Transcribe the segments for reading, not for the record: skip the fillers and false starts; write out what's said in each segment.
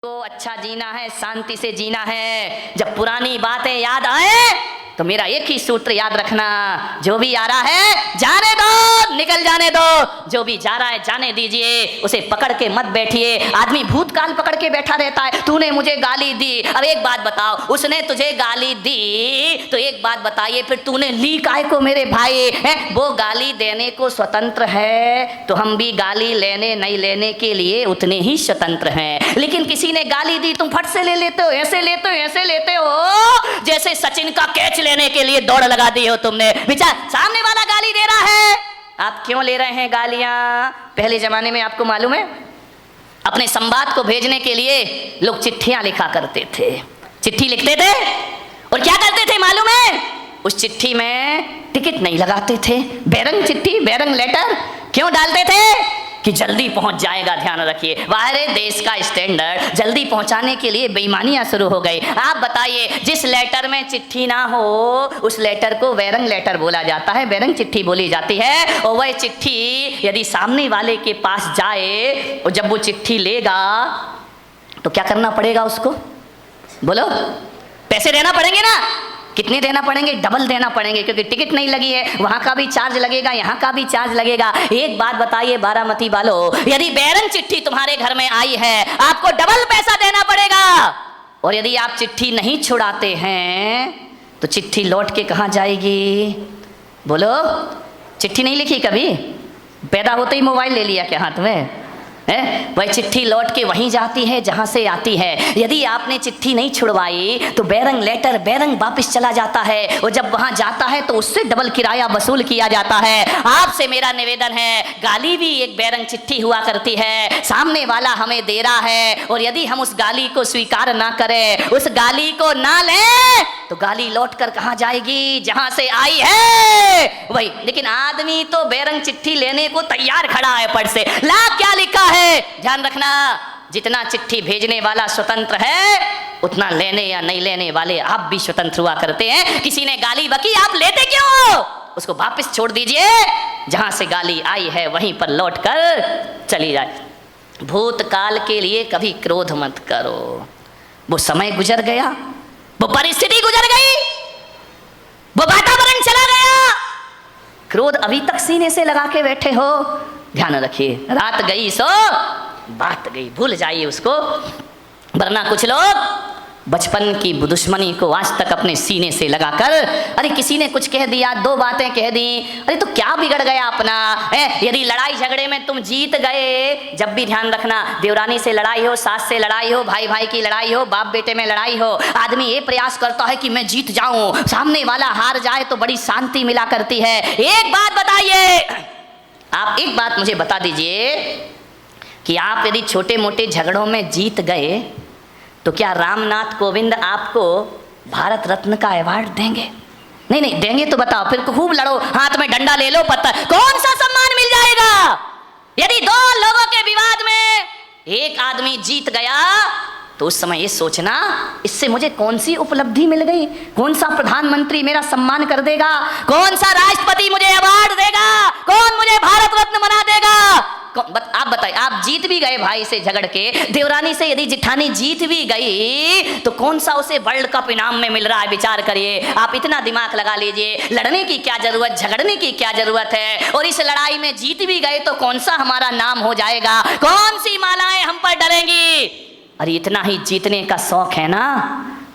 को अच्छा जीना है, शांति से जीना है। जब पुरानी बातें याद आए तो मेरा एक ही सूत्र याद रखना, जो भी आ रहा है जाने दो, निकल जाने दो। जो भी जा रहा है जाने दीजिए, उसे पकड़ के मत बैठिए। आदमी भूतकाल पकड़ के बैठा रहता है, तूने मुझे गाली दी। अब एक बात बताओ, उसने तुझे गाली दी तो एक बात बताइए, फिर तूने ली काहे को मेरे भाई? है वो गाली देने को स्वतंत्र है तो हम भी गाली लेने नहीं लेने के लिए उतने ही स्वतंत्र हैं। लेकिन किसी ने गाली दी, तुम फट से ले लेते हो, ऐसे लेते हो, ऐसे लेते हो जैसे सचिन का कैच लेने के लिए दौड़ लगा दी हो तुमने। विचार, सामने वाला गाली दे रहा है, आप क्यों ले रहे हैं गालियां? पहले जमाने में आपको मालूम है, अपने संवाद को भेजने के लिए लोग चिट्ठियां लिखा करते थे। चिट्ठी लिखते थे और क्या करते थे मालूम है? उस चिट्ठी में टिकट नहीं लगाते थे, बेरंग चिट्ठी, बेरंग लेटर क्यों डालते थे? कि जल्दी पहुंच जाएगा। ध्यान रखिए, बाहर देश का स्टैंडर्ड जल्दी पहुंचाने के लिए बेईमानियां शुरू हो गई। आप बताइए, जिस लेटर में चिट्ठी ना हो उस लेटर को बेरंग लेटर बोला जाता है, बेरंग चिट्ठी बोली जाती है। और वह चिट्ठी यदि सामने वाले के पास जाए और जब वो चिट्ठी लेगा तो क्या करना पड़ेगा उसको? बोलो, पैसे देना पड़ेंगे ना? कितने देना पड़ेंगे? डबल देना पड़ेंगे, क्योंकि टिकट नहीं लगी है, वहां का भी चार्ज लगेगा, यहाँ का भी चार्ज लगेगा। एक बात बताइए बारामती वालों, यदि बेरंग चिट्ठी तुम्हारे घर में आई है आपको डबल पैसा देना पड़ेगा। और यदि आप चिट्ठी नहीं छुड़ाते हैं तो चिट्ठी लौट के कहाँ जाएगी? बोलो, चिट्ठी नहीं लिखी कभी? पैदा होते ही मोबाइल ले लिया क्या हाथ में? वह चिट्ठी लौट के वहीं जाती है जहां से आती है। यदि आपने चिट्ठी नहीं छुड़वाई तो बेरंग लेटर बेरंग वापस चला जाता है, और जब वहां जाता है तो उससे डबल किराया वसूल किया जाता है। आपसे मेरा निवेदन है, गाली भी एक बेरंग चिट्ठी हुआ करती है, सामने वाला हमें दे रहा है और यदि हम उस गाली को स्वीकार ना करें, उस गाली को ना लें तो गाली लौट कर कहां जाएगी? जहां से आई है वही। लेकिन आदमी तो बेरंग चिट्ठी लेने को तैयार खड़ा है, पढ़ से ला क्या लिखा है। ध्यान रखना, जितना चिट्ठी भेजने वाला स्वतंत्र है उतना लेने या नहीं लेने वाले आप भी स्वतंत्र हुआ करते हैं। किसी ने गाली बकी, आप लेते क्यों हो? उसको वापस छोड़ दीजिए, जहां से गाली आई है वहीं पर लौट कर चली जाए। भूतकाल के लिए कभी क्रोध मत करो, वो समय गुजर गया, वो परिस्थिति गुजर गई, वो वातावरण चला गया। क्रोध अभी तक सीने से लगा के बैठे हो, ध्यान रखिए, रात गई सो बात गई, भूल जाइए उसको। वरना कुछ लोग बचपन की दुश्मनी को आज तक अपने सीने से लगाकर, अरे किसी ने कुछ कह दिया, दो बातें कह दी, अरे तो क्या बिगड़ गया अपना? यदि लड़ाई झगड़े में तुम जीत गए, जब भी ध्यान रखना, देवरानी से लड़ाई हो, सास से लड़ाई हो, भाई भाई की लड़ाई हो, बाप बेटे में लड़ाई हो, आदमी ये प्रयास करता है कि मैं जीत जाऊं, सामने वाला हार जाए तो बड़ी शांति मिला करती है। एक बात बताइए, आप एक बात मुझे बता दीजिए कि आप यदि छोटे मोटे झगड़ों में जीत गए तो क्या रामनाथ कोविंद आपको भारत रत्न का अवार्ड देंगे? नहीं नहीं देंगे तो बताओ, फिर खूब लड़ो, हाथ में डंडा ले लो, पत्थर, कौन सा सम्मान मिल जाएगा? यदि दो लोगों के विवाद में एक आदमी जीत गया तो उस समय ये सोचना, इससे मुझे कौन सी उपलब्धि मिल गई, कौन सा प्रधानमंत्री मेरा सम्मान कर देगा, कौन सा राष्ट्रपति मुझे अवार्ड देगा, कौन मुझे भारत रत्न बना देगा? आप बताइए, आप जीत भी गए भाई से झगड़ के, देवरानी से यदि जिठानी जीत भी गई तो कौन सा उसे वर्ल्ड कप इनाम में मिल रहा है? विचार करिए, आप इतना दिमाग लगा लीजिए, लड़ने की क्या जरूरत, झगड़ने की क्या जरूरत है? और इस लड़ाई में जीत भी गए तो कौन सा हमारा नाम हो जाएगा, कौन सी मालाएं हम पर डलेंगी? अरे इतना ही जीतने का शौक है ना,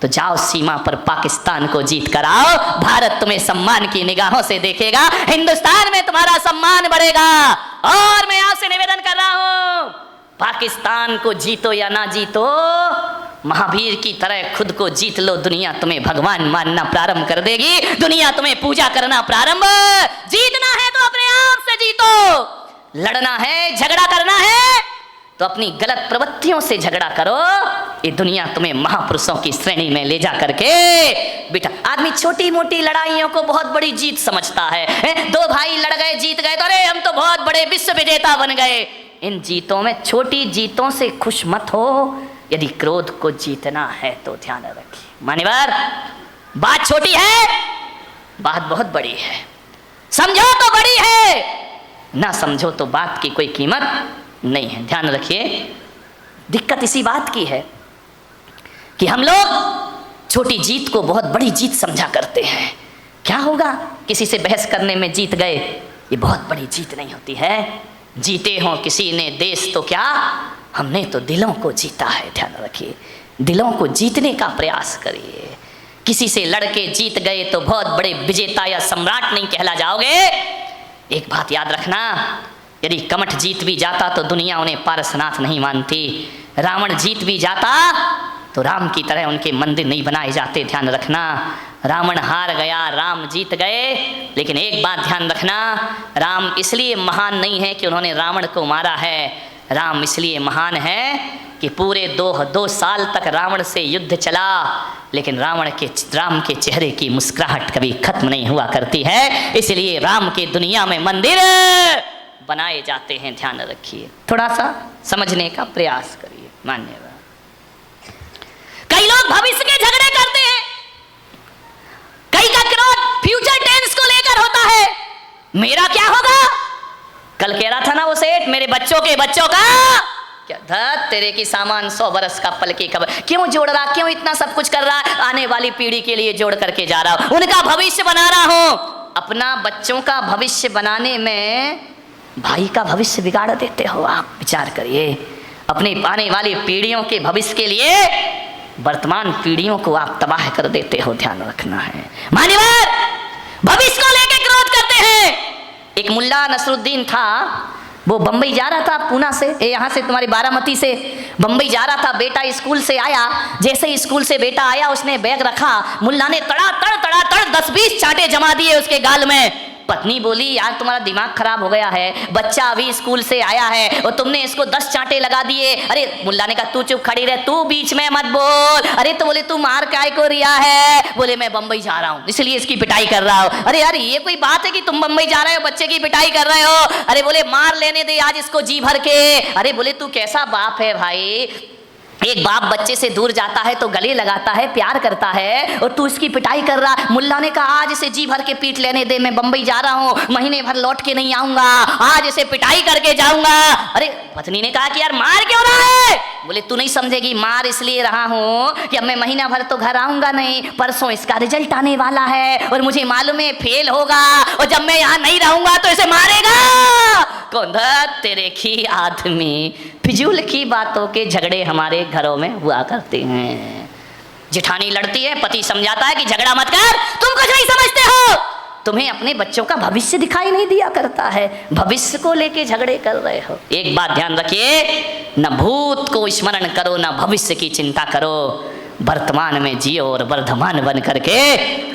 तो जाओ सीमा पर पाकिस्तान को जीत कर आओ, भारत तुम्हें सम्मान की निगाहों से देखेगा, हिंदुस्तान में तुम्हारा सम्मान बढ़ेगा। और मैं आपसे निवेदन कर रहा हूं, पाकिस्तान को जीतो या ना जीतो, महावीर की तरह खुद को जीत लो, दुनिया तुम्हें भगवान मानना प्रारंभ कर देगी, दुनिया तुम्हें पूजा करना प्रारंभ। जीतना है तो अपने आप से जीतो, लड़ना है, झगड़ा करना है तो अपनी गलत प्रवृत्तियों से झगड़ा करो, ये दुनिया तुम्हें महापुरुषों की श्रेणी में ले जा करके बेटा। आदमी छोटी मोटी लड़ाइयों को बहुत बड़ी जीत समझता है। दो भाई लड़ गए, जीत गए तो अरे हम तो बहुत बड़े विश्व विजेता बन गए। इन जीतों में, छोटी जीतों से खुश मत हो, यदि क्रोध को जीतना है तो ध्यान रखिए। मान्यवर, बात छोटी है, बात बहुत बड़ी है, समझो तो बड़ी है, ना समझो तो बात की कोई कीमत नहीं है। ध्यान रखिए, दिक्कत इसी बात की है कि हम लोग छोटी जीत को बहुत बड़ी जीत समझा करते हैं। क्या होगा, किसी से बहस करने में जीत गए, ये बहुत बड़ी जीत नहीं होती है। जीते हो किसी ने देश तो क्या, हमने तो दिलों को जीता है। ध्यान रखिए, दिलों को जीतने का प्रयास करिए। किसी से लड़के जीत गए तो बहुत बड़े विजेता या सम्राट नहीं कहला जाओगे। एक बात याद रखना, यदि कमठ जीत भी जाता तो दुनिया उन्हें पारसनाथ नहीं मानती। रावण जीत भी जाता तो राम की तरह उनके मंदिर नहीं बनाए जाते। ध्यान रखना, रावण हार गया, राम जीत गए। लेकिन एक बात ध्यान रखना, राम इसलिए महान नहीं है कि उन्होंने रावण को मारा है। राम इसलिए महान है कि पूरे दो साल तक रावण से युद्ध चला, लेकिन राम के चेहरे की मुस्कुराहट कभी खत्म नहीं हुआ करती है। इसलिए राम के दुनिया में मंदिर बनाए जाते हैं। ध्यान रखिए, थोड़ा सा समझने का प्रयास करिए। मान्यवर, कई लोग भविष्य के झगड़े करते हैं, कई का क्रोध फ्यूचर टेंस को लेकर होता है। मेरा क्या होगा, कल कह रहा था ना वो सेठ, मेरे बच्चों का क्या धत तेरे की सामान 100 बरस का पल की खबर। क्यों जोड़ रहा, क्यों इतना सब कुछ कर रहा, आने वाली पीढ़ी के लिए जोड़ करके जा रहा हूं, उनका भविष्य बना रहा हूं। अपना बच्चों का भविष्य बनाने में भाई का भविष्य बिगाड़ देते हो आप। विचार करिए, अपनी आने वाली पीढ़ियों के भविष्य के लिए वर्तमान पीढ़ियों को आप तबाह कर देते हो। ध्यान रखना है। मान्यवर, भविष्य को लेकर क्रोध करते हैं। एक मुल्ला नसरुद्दीन था, वो बंबई जा रहा था, पूना से, यहाँ से तुम्हारी बारामती से बंबई जा रहा था। बेटा स्कूल से आया, जैसे ही स्कूल से बेटा आया उसने बैग रखा, मुल्ला ने तड़ा तड़ 10-20 चांटे जमा दिए उसके गाल में। पत्नी बोली, यार तुम्हारा दिमाग खराब हो गया है, बच्चा अभी स्कूल से आया है और तुमने इसको 10 चांटे लगा दिए। अरे मुल्ला ने कहा, तू चुप खड़ी रह, तू बीच में मत बोल। अरे तो बोले, तू मार काय को रिया है? बोले, मैं बंबई जा रहा हूँ इसलिए इसकी पिटाई कर रहा हूँ। अरे यार ये कोई बात है कि तुम बंबई जा रहे हो, बच्चे की पिटाई कर रहे हो? अरे बोले, मार लेने दे आज इसको जी भर के। अरे बोले, तू कैसा बाप है भाई, एक बाप बच्चे से दूर जाता है तो गले लगाता है, प्यार करता है, और तू इसकी पिटाई कर रहा। मुल्ला ने कहा, आज इसे जी भर के पीट लेने दे, मैं बंबई जा रहा हूँ, महीने भर लौट के नहीं आऊंगा, आज इसे पिटाई करके जाऊंगा। अरे पत्नी ने कहा कि यार मार क्यों रहा है? बोले, तू नहीं समझेगी, मार इसलिए रहा हूँ कि अब मैं महीना भर तो घर आऊंगा नहीं, परसों इसका रिजल्ट आने वाला है और मुझे मालूम है फेल होगा, और जब मैं यहाँ नहीं रहूंगा तो इसे मारेगा कौन? तेरे की आदमी। फिजूल की बातों के झगड़े हमारे घरों में हुआ करते हैं। जेठानी लड़ती है, पति समझाता है कि झगड़ा मत कर, तुम कुछ नहीं समझते हो, तुम्हें अपने बच्चों का भविष्य दिखाई नहीं दिया करता है, भविष्य को लेके झगड़े कर रहे हो। एक बात ध्यान रखिए, न भूत को स्मरण करो, न भविष्य की चिंता करो, वर्तमान में जियो और वर्धमान बन करके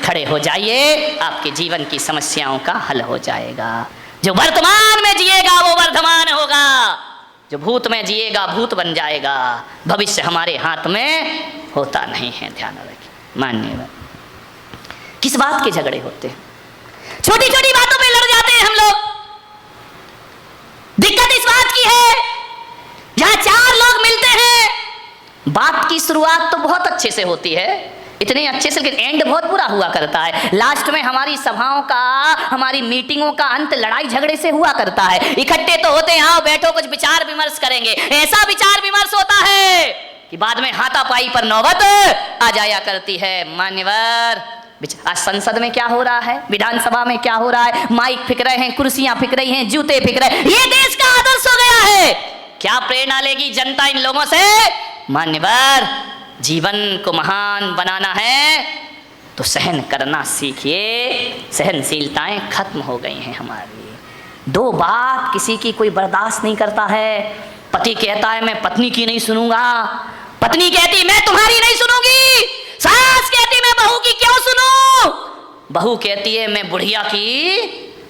खड़े हो जाइए, आपके जीवन की समस्याओं का हल हो जाएगा। जो वर्तमान में जिएगा वो वर्धमान होगा, जो भूत में जिएगा भूत बन जाएगा। भविष्य हमारे हाथ में होता नहीं है। ध्यान रखिए। मान्यवर, किस बात के झगड़े होते हैं? छोटी छोटी बातों पे लड़ जाते हैं हम लोग। दिक्कत इस बात की है, जहां 4 लोग मिलते हैं, बात की शुरुआत तो बहुत अच्छे से होती है, इतने अच्छे से, लेकिन एंड बहुत बुरा हुआ करता है। लास्ट में हमारी सभाओं का, हमारी मीटिंगों का अंत लड़ाई झगड़े से हुआ करता है। इकट्ठे तो होते हैं, आओ बैठो कुछ विचार विमर्श करेंगे, ऐसा विचार विमर्श होता है कि बाद में हाथापाई पर नौबत आ जाया करती है। मान्यवर, आज संसद में क्या हो रहा है, विधानसभा में क्या हो रहा है, माइक फिक रहे हैं, कुर्सियां फिक रही हैं, जूते फिक रहे हैं, ये देश का आदर्श हो गया है। क्या प्रेरणा लेगी जनता इन लोगों से? मान्यवर, जीवन को महान बनाना है तो सहन करना सीखिए। सहनशीलताएं खत्म हो गई हैं हमारी। 2 बात किसी की कोई बर्दाश्त नहीं करता है। पति कहता है मैं पत्नी की नहीं सुनूंगा, पत्नी कहती मैं तुम्हारी नहीं सुनूंगी, सास कहती मैं बहू की क्यों सुनूं, बहू कहती है मैं बुढ़िया की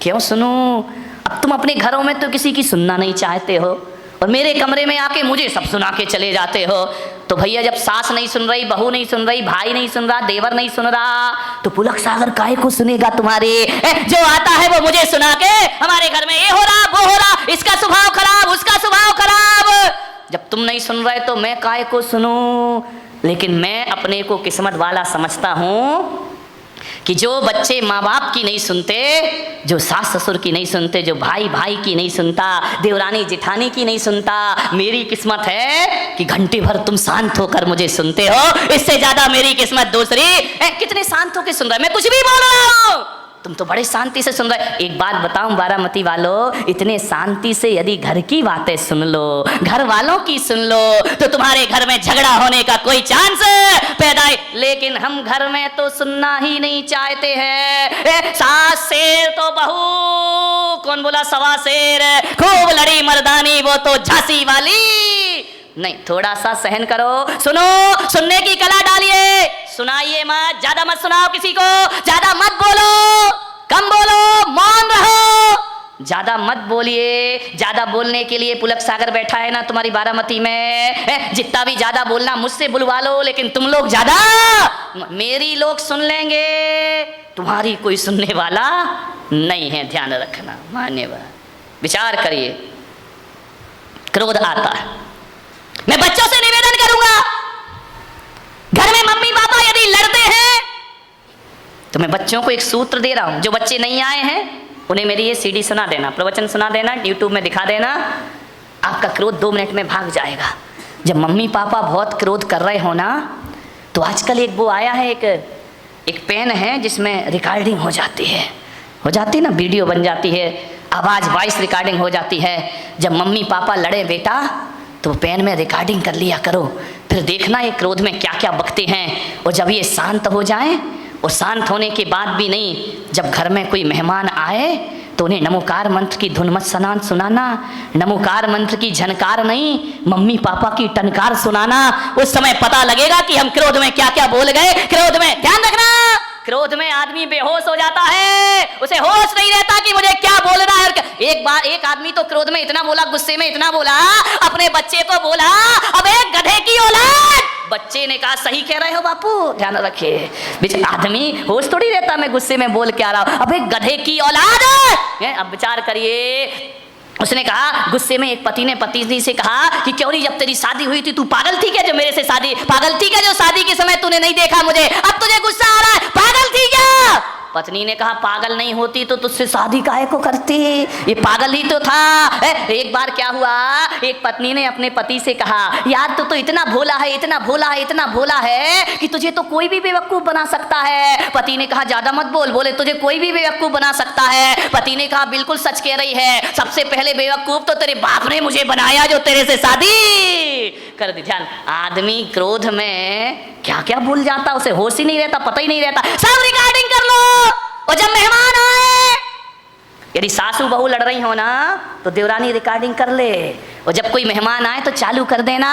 क्यों सुनूं। अब तुम अपने घरों में तो किसी की सुनना नहीं चाहते हो और मेरे कमरे में आके मुझे सब सुना के चले जाते हो। तो भैया, जब सास नहीं सुन रही, बहू नहीं सुन रही, भाई नहीं सुन रहा, देवर नहीं सुन रहा, तो पुलक सागर काहे को सुनेगा तुम्हारे? जो आता है वो मुझे सुना के हमारे घर में ये हो रहा वो हो रहा, इसका स्वभाव खराब उसका स्वभाव खराब। जब तुम नहीं सुन रहे तो मैं काहे को सुनूं? लेकिन मैं अपने को किस्मत वाला समझता हूं कि जो बच्चे माँ बाप की नहीं सुनते, जो सास ससुर की नहीं सुनते, जो भाई भाई की नहीं सुनता, देवरानी जेठानी की नहीं सुनता, मेरी किस्मत है कि घंटे भर तुम शांत होकर मुझे सुनते हो, इससे ज्यादा मेरी किस्मत दूसरी। कितने शांत होकर सुन रहे, मैं कुछ भी बोल रहा हूं, तुम तो बड़े शांति से सुन रहे। एक बात बताऊं बारामती वालों, इतने शांति से यदि घर की बातें सुन लो, घर वालों की सुन लो, तो तुम्हारे घर में झगड़ा होने का कोई चांस पैदा है। लेकिन हम घर में तो सुनना ही नहीं चाहते हैं। सास शेर तो बहू, कौन बोला सवा शेर, खूब लड़ी मर्दानी वो तो झांसी वाली। नहीं, थोड़ा सा सहन करो, सुनो, सुनने की कला डालिए, सुनाइए मत, ज्यादा मत सुनाओ किसी को, ज्यादा मत बोलो, कम बोलो, मौन रहो, ज्यादा मत बोलिए। ज्यादा बोलने के लिए पुलक सागर बैठा है ना तुम्हारी बारामती में, जितना भी ज्यादा बोलना मुझसे बुलवा लो, लेकिन तुम लोग ज्यादा, मेरी लोग सुन लेंगे, तुम्हारी कोई सुनने वाला नहीं है, ध्यान रखना। मान्यवर विचार करिए, क्रोध आता है। मैं बच्चों से निवेदन करूंगा, घर में मम्मी पापा यदि लड़ते हैं तो मैं बच्चों को एक सूत्र दे रहा हूं, जो बच्चे नहीं आए हैं उन्हें मेरी ये सीडी सुना देना, प्रवचन सुना देना, यूट्यूब में दिखा देना, आपका क्रोध 2 मिनट में भाग जाएगा। जब मम्मी पापा बहुत क्रोध कर रहे हो ना, तो आजकल एक वो आया है, एक पेन है जिसमें रिकॉर्डिंग हो जाती है ना, वीडियो बन जाती है, आवाज वॉइस रिकॉर्डिंग हो जाती है। जब मम्मी पापा लड़े बेटा, तो पेन में रिकॉर्डिंग कर लिया करो, फिर देखना ये क्रोध में क्या क्या बकते हैं। और जब ये शांत हो जाए, और शांत होने के बाद भी नहीं, जब घर में कोई मेहमान आए तो उन्हें नमोकार मंत्र की धुन मत सुनाना, नमोकार मंत्र की झनकार नहीं, मम्मी पापा की टनकार सुनाना। उस समय पता लगेगा कि हम क्रोध में क्या क्या बोल गए। क्रोध में ध्यान रखना, क्रोध में आदमी बेहोश हो जाता है, उसे होश नहीं रहता कि मुझे क्या बोलना है। एक बार एक आदमी तो क्रोध में इतना बोला, गुस्से में इतना बोला, अपने बच्चे को बोला, अबे गधे की औलाद। बच्चे ने कहा सही कह रहे हो बापू, ध्यान रखिए, बेचारा आदमी होश थोड़ी रहता, मैं गुस्से में बोल के आ रहा हूं, अबे गधे की औलाद। अब विचार करिए, उसने कहा, गुस्से में एक पति ने पत्नी से कहा कि क्यों नहीं, जब तेरी शादी हुई थी तू पागल थी क्या, जो मेरे से शादी, पागल थी क्या जो शादी के समय तूने नहीं देखा मुझे, अब तुझे गुस्सा आ रहा है, पागल थी क्या। पत्नी ने कहा पागल नहीं होती तो तुझसे शादी काहे को करती, ये पागल ही तो था। एक बार क्या हुआ, एक पत्नी ने अपने पति से कहा, यार तू तो इतना भोला है, इतना भोला है, इतना भोला है कि तुझे तो कोई भी बेवकूफ बना सकता है। पति ने कहा ज्यादा मत बोल, बोले तुझे कोई भी बेवकूफ बना सकता है। पति ने कहा बिल्कुल सच कह रही है, सबसे पहले बेवकूफ तो तेरे बाप ने मुझे बनाया जो तेरे से शादी कर दी। ध्यान, आदमी क्रोध में क्या क्या भूल जाता, उसे होश ही नहीं रहता, पता ही नहीं रहता। सब रिकॉर्डिंग कर लो, और जब मेहमान आए, यदि सासू बहू लड़ रही हो ना, तो देवरानी रिकॉर्डिंग कर ले, और जब कोई मेहमान आए तो चालू कर देना,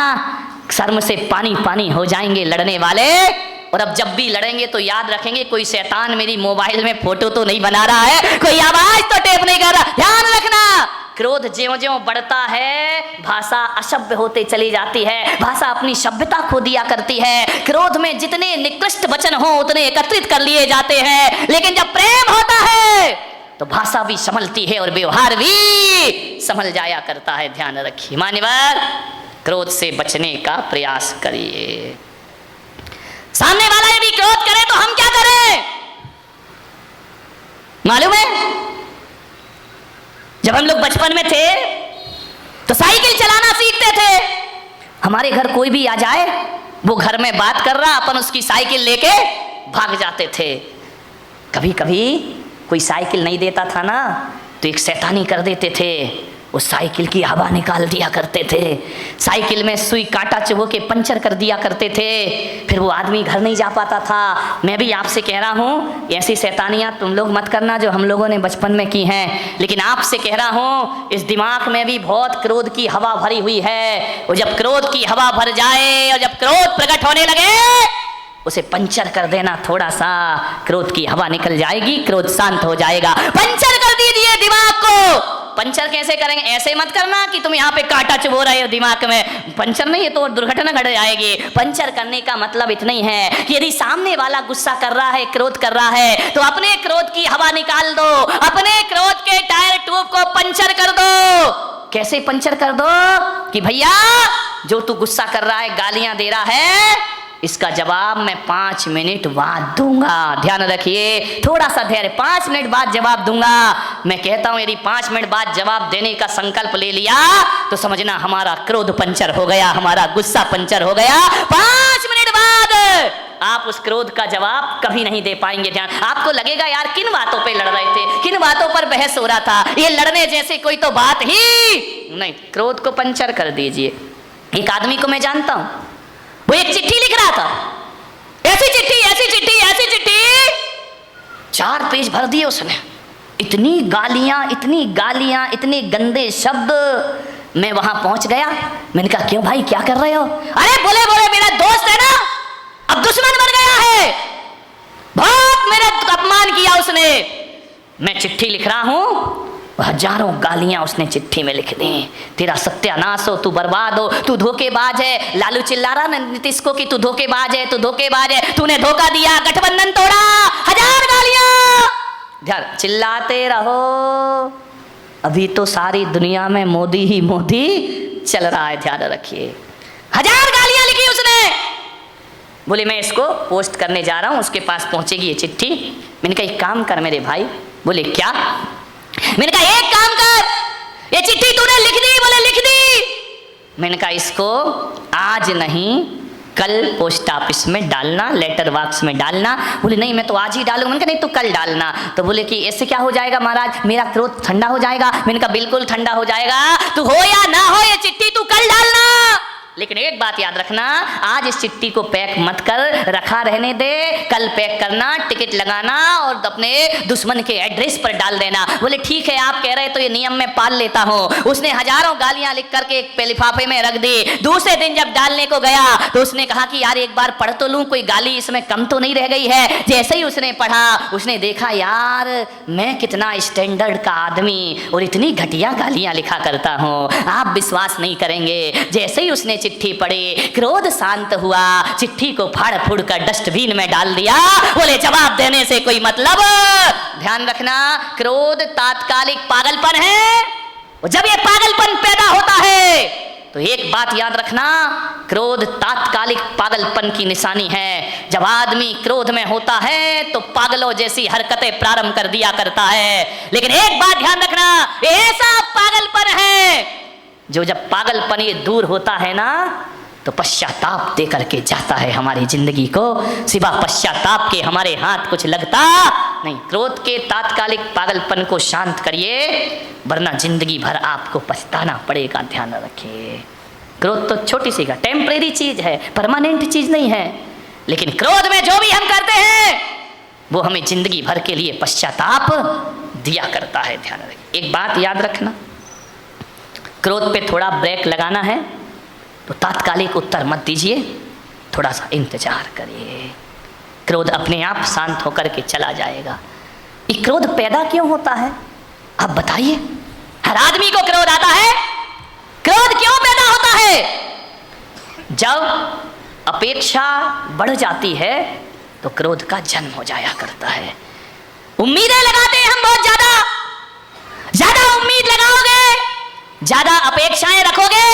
शर्म से पानी पानी हो जाएंगे लड़ने वाले। और अब जब भी लड़ेंगे तो याद रखेंगे, कोई शैतान मेरी मोबाइल में फोटो तो नहीं बना रहा है, कोई आवाज तो टेप नहीं कर रहा। ध्यान रखना, क्रोध ज्यों-ज्यों बढ़ता है, भाषा असभ्य होते चली जाती है, भाषा अपनी सभ्यता खो दिया करती है। क्रोध में जितने निकृष्ट वचन हो उतने एकत्रित कर लिए जाते हैं, लेकिन जब प्रेम होता है तो भाषा भी संभलती है और व्यवहार भी संभल जाया करता है। ध्यान रखिए मान्यवर, क्रोध से बचने का प्रयास करिए। सामने वाला यदि क्रोध करे तो हम क्या करें मालूम है? जब हम लोग बचपन में थे तो साइकिल चलाना सीखते थे। हमारे घर कोई भी आ जाए, वो घर में बात कर रहा, अपन उसकी साइकिल लेके भाग जाते थे। कभी कभी कोई साइकिल नहीं देता था ना, तो एक शैतानी कर देते थे, उस साइकिल की हवा निकाल दिया करते थे, साइकिल में सुई कांटा चुभो के पंचर कर दिया करते थे, फिर वो आदमी घर नहीं जा पाता था। मैं भी आपसे कह रहा हूँ, ऐसी शैतानियाँ तुम लोग मत करना जो हम लोगों ने बचपन में की हैं, लेकिन आपसे कह रहा हूँ इस दिमाग में भी बहुत क्रोध की हवा भरी हुई है। और जब क्रोध की हवा भर जाए और जब क्रोध प्रकट होने लगे, उसे पंचर कर देना, थोड़ा सा क्रोध की हवा निकल जाएगी, क्रोध शांत हो जाएगा। पंचर कर दीजिए दिमाग को। पंचर कैसे करेंगे? ऐसे मत करना कि तुम यहाँ पे कांटा चुभो रहे हो दिमाग में, पंचर नहीं, ये तो दुर्घटना घट जाएगी। पंचर करने का मतलब इतना ही है कि यदि सामने वाला गुस्सा कर रहा है, क्रोध कर रहा है, तो अपने क्रोध की हवा निकाल दो, अपने क्रोध के टायर ट्यूब को पंचर कर दो। कैसे पंचर कर दो? कि भैया जो तू गुस्सा कर रहा है, गालियां दे रहा है, इसका जवाब मैं 5 मिनट बाद दूंगा। ध्यान रखिए, थोड़ा सा धैर्य, 5 मिनट बाद जवाब दूंगा। मैं कहता हूं यदि 5 मिनट बाद जवाब देने का संकल्प ले लिया तो समझना हमारा क्रोध पंचर हो गया, हमारा गुस्सा पंचर हो गया। 5 मिनट बाद आप उस क्रोध का जवाब कभी नहीं दे पाएंगे। ध्यान, आपको लगेगा यार किन बातों पे लड़ रहे थे, किन बातों पर बहस हो रहा था, ये लड़ने जैसे कोई तो बात ही नहीं। क्रोध को पंचर कर दीजिए। एक आदमी को मैं जानता हूं, वो एक चिट्ठी लिख रहा था, ऐसी चिट्ठी ऐसी चिट्ठी ऐसी चिट्ठी, 4 पेज भर दिए उसने। इतनी गालियां, इतने गंदे शब्द। मैं वहां पहुंच गया, मैंने कहा क्यों भाई क्या कर रहे हो? अरे बोले मेरा दोस्त है ना, अब दुश्मन बन गया है, बहुत मेरा अपमान किया उसने। मैं चिट्ठी लिख रहा हूं, हजारों गालियां उसने चिट्ठी में लिख दी। तेरा सत्यानाश हो, तू बर्बाद हो, तू धोखेबाज है। लालू चिल्ला रहा ना नीतीश को कि तू धोखेबाज है, तू धोखेबाज है, तूने धोखा दिया, गठबंधन तोड़ा, 1000 गालियां। ध्यान, चिल्लाते रहो, अभी तो सारी दुनिया में मोदी ही मोदी चल रहा है। ध्यान रखिए, 1000 गालियां लिखी उसने। बोले मैं इसको पोस्ट करने जा रहा हूं, उसके पास पहुंचेगी ये चिट्ठी। मैंने कहा एक काम कर मेरे भाई। बोले क्या? मैंने कहा एक काम कर, ये चिट्ठी तूने लिख दी? बोले लिख दी। मैंने कहा इसको आज नहीं कल पोस्ट ऑफिस में डालना, लेटर बॉक्स में डालना। बोले नहीं मैं तो आज ही डालूंगा। मैंने कहा नहीं तो कल डालना। तो बोले कि ऐसे क्या हो जाएगा महाराज, मेरा क्रोध ठंडा हो जाएगा। मैंने कहा बिल्कुल ठंडा हो जाएगा, तू हो या ना हो ये चिट्ठी तू कल डालना। लेकिन एक बात याद रखना, आज इस चिट्ठी को पैक मत कर, रखा रहने दे, कल पैक करना, टिकट लगाना और अपने दुश्मन के एड्रेस पर डाल देना। बोले ठीक है आप कह रहे तो ये नियम मैं पाल लेता हूँ। उसने हजारों गालियां लिख करके एक लिफाफे में रख दी। दूसरे दिन जब डालने को गया तो उसने कहा कि यार एक बार पढ़ तो लूं, कोई गाली इसमें कम तो नहीं रह गई है। जैसे ही उसने पढ़ा, उसने देखा यार मैं कितना स्टैंडर्ड का आदमी और इतनी घटिया गालियां लिखा करता हूँ, आप विश्वास नहीं करेंगे। जैसे ही उसने चिट्ठी पढ़ी, क्रोध शांत हुआ, चिट्ठी को फाड़ फूड़ कर डस्टबिन में डाल दिया। बोले जवाब देने से कोई मतलब। ध्यान रखना, क्रोध तात्कालिक पागलपन है। जब ये पागलपन पैदा होता है तो एक बात याद रखना, क्रोध तात्कालिक पागलपन की निशानी है। जब आदमी क्रोध में होता है तो पागलों जैसी हरकतें प्रारंभ कर दिया करता है। लेकिन एक बात ध्यान रखना, ऐसा पागलपन है जो जब पागलपन ये दूर होता है ना तो पश्चाताप दे करके जाता है हमारी जिंदगी को। सिवा पश्चाताप के हमारे हाथ कुछ लगता नहीं। क्रोध के तात्कालिक पागलपन को शांत करिए, वरना जिंदगी भर आपको पछताना पड़ेगा। ध्यान रखिए, क्रोध तो छोटी सी का टेम्परेरी चीज है, परमानेंट चीज नहीं है। लेकिन क्रोध में जो भी हम करते हैं वो हमें जिंदगी भर के लिए पश्चाताप दिया करता है। ध्यान रखिए, एक बात याद रखना, क्रोध पे थोड़ा ब्रेक लगाना है तो तात्कालिक उत्तर मत दीजिए, थोड़ा सा इंतजार करिए, क्रोध अपने आप शांत होकर के चला जाएगा। ये क्रोध पैदा क्यों होता है आप बताइए? हर आदमी को क्रोध आता है। क्रोध क्यों पैदा होता है? जब अपेक्षा बढ़ जाती है तो क्रोध का जन्म हो जाया करता है। उम्मीदें लगाते हैं हम, बहुत ज्यादा उम्मीद लगाओगे, ज्यादा अपेक्षाएं रखोगे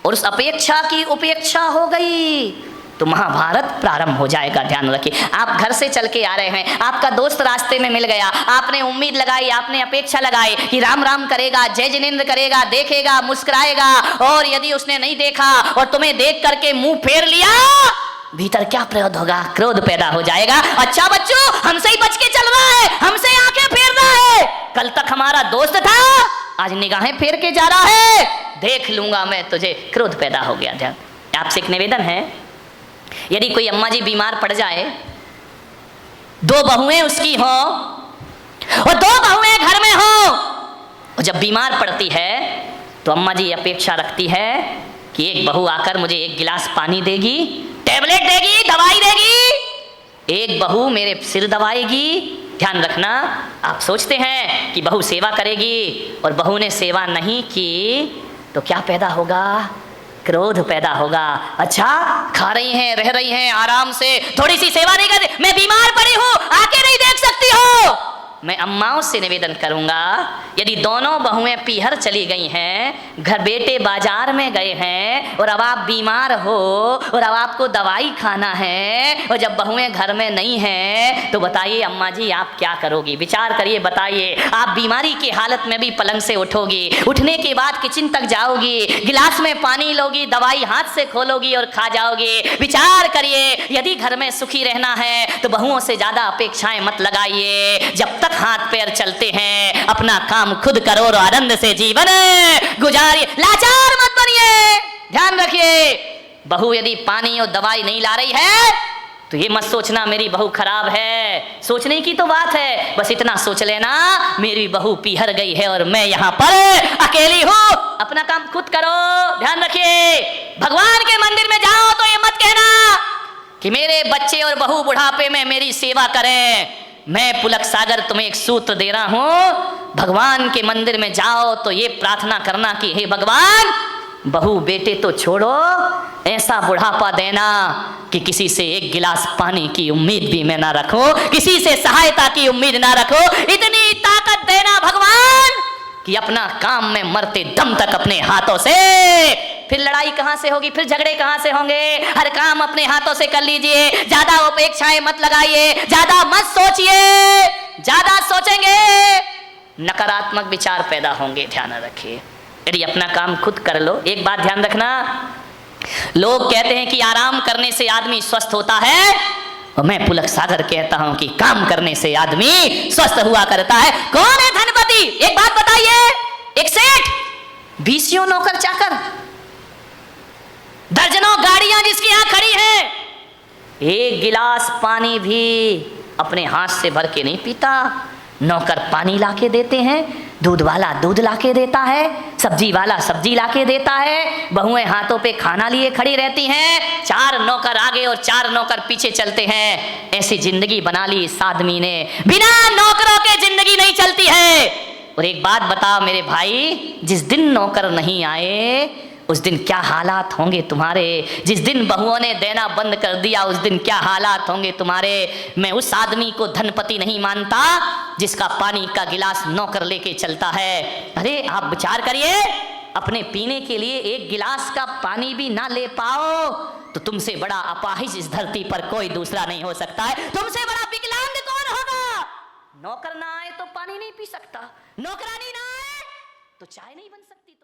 और उस अपेक्षा की उपेक्षा हो गई तो महाभारत प्रारंभ हो जाएगा। ध्यान रखिए, आप घर से चल के आ रहे हैं, आपका दोस्त रास्ते में मिल गया, आपने उम्मीद लगाई, आपने अपेक्षा लगाई कि राम राम करेगा, जय जिनेंद्र करेगा, देखेगा, मुस्कुराएगा, और यदि उसने नहीं देखा और तुम्हें देख करके मुंह फेर लिया, भीतर क्या प्रयोग होगा? क्रोध पैदा हो जाएगा। अच्छा बच्चों, हमसे ही बच के चल रहा है, हमसे आंखें फेर रहा है, कल तक हमारा दोस्त था, आज निगाहें फेर के जा रहा है, देख लूंगा मैं तुझे। क्रोध पैदा हो गया। ध्यान, आपसे एक निवेदन है, यदि कोई अम्मा जी बीमार पड़ जाए, 2 बहुएं उसकी हो और 2 बहुएं घर में हो, और जब बीमार पड़ती है तो अम्मा जी अपेक्षा रखती है कि एक बहू आकर मुझे 1 गिलास पानी देगी, टैबलेट देगी, दवाई देगी, एक बहू मेरे सिर दबाएगी। ध्यान रखना, आप सोचते हैं कि बहू सेवा करेगी और बहू ने सेवा नहीं की तो क्या पैदा होगा? क्रोध पैदा होगा। अच्छा, खा रही हैं, रह रही हैं आराम से, थोड़ी सी सेवा नहीं कर रही, मैं बीमार पड़ी हूं, आके नहीं देख सकती हो, मैं अम्माओं से निवेदन करूंगा, यदि दोनों बहुएं पीहर चली गई हैं, घर बेटे बाजार में गए हैं और अब आप बीमार हो और अब आपको दवाई खाना है और जब बहुएं घर में नहीं हैं तो बताइए अम्मा जी आप क्या करोगी? विचार करिए, बताइए। आप बीमारी की हालत में भी पलंग से उठोगी, उठने के बाद किचन तक जाओगी, गिलास में पानी लोगी, दवाई हाथ से खोलोगी और खा जाओगी। विचार करिए, यदि घर में सुखी रहना है तो बहुओं से ज्यादा अपेक्षाएं मत लगाइए। जब तक हाथ पैर चलते हैं अपना काम खुद करो और आनंद से जीवन गुजारिए, लाचार मत बनिए। ध्यान रखिए, बहू यदि पानी और दवाई नहीं ला रही है तो ये मत सोचना मेरी बहू खराब है, सोचने की तो बात है, बस इतना सोच लेना मेरी बहू पीहर गई है और मैं यहाँ पर अकेली हूँ। अपना काम खुद करो। ध्यान रखिए, भगवान के मंदिर में जाओ तो ये मत कहना कि मेरे बच्चे और बहू बुढ़ापे में मेरी सेवा करें। मैं पुलक सागर तुम्हें एक सूत्र दे रहा हूं, भगवान के मंदिर में जाओ तो ये प्रार्थना करना कि हे भगवान, बहू बेटे तो छोड़ो, ऐसा बुढ़ापा देना कि किसी से एक गिलास पानी की उम्मीद भी मैं ना रखूं, किसी से सहायता की उम्मीद ना रखूं। इतनी ताकत देना भगवान कि अपना काम में मरते दम तक अपने हाथों से, फिर लड़ाई कहां से होगी, फिर झगड़े कहां से होंगे? हर काम अपने हाथों से कर लीजिए, ज्यादा अपेक्षाएं मत लगाइए, ज्यादा मत सोचिए। ज्यादा सोचेंगे नकारात्मक विचार पैदा होंगे। ध्यान रखिए, यदि अपना काम खुद कर लो। एक बात ध्यान रखना, लोग कहते हैं कि आराम करने से आदमी स्वस्थ होता है, और मैं पुलक सागर कहता हूं कि काम करने से आदमी स्वस्थ हुआ करता है। कौन है धनपति? एक बात बताइए, एक सेठ, 20 नौकर चाकर, दर्जनों गाड़ियां जिसकी यहां खड़ी हैं, एक गिलास पानी भी अपने हाथ से भर के नहीं पीता। नौकर पानी लाके देते हैं, दूध वाला दूध लाके देता है, सब्जी वाला सब्जी लाके देता है, बहुएं हाथों पे खाना लिए खड़ी रहती हैं, 4 नौकर आगे और 4 नौकर पीछे चलते हैं। ऐसी जिंदगी बना ली इस आदमी ने, बिना नौकरों के जिंदगी नहीं चलती है। और एक बात बताओ मेरे भाई, जिस दिन नौकर नहीं आए उस दिन क्या हालात होंगे तुम्हारे? जिस दिन बहुओं ने देना बंद कर दिया उस दिन क्या हालात होंगे तुम्हारे? मैं उस आदमी को धनपति नहीं मानता जिसका पानी का गिलास नौकर लेके चलता है। अरे आप विचार करिए, अपने पीने के लिए एक गिलास का पानी भी ना ले पाओ तो तुमसे बड़ा अपाहिज इस धरती पर कोई दूसरा नहीं हो सकता है। तुमसे बड़ा विकलांग कौन होगा? नौकर ना आए तो पानी नहीं पी सकता, नौकरानी ना आए तो चाय नहीं बन सकती।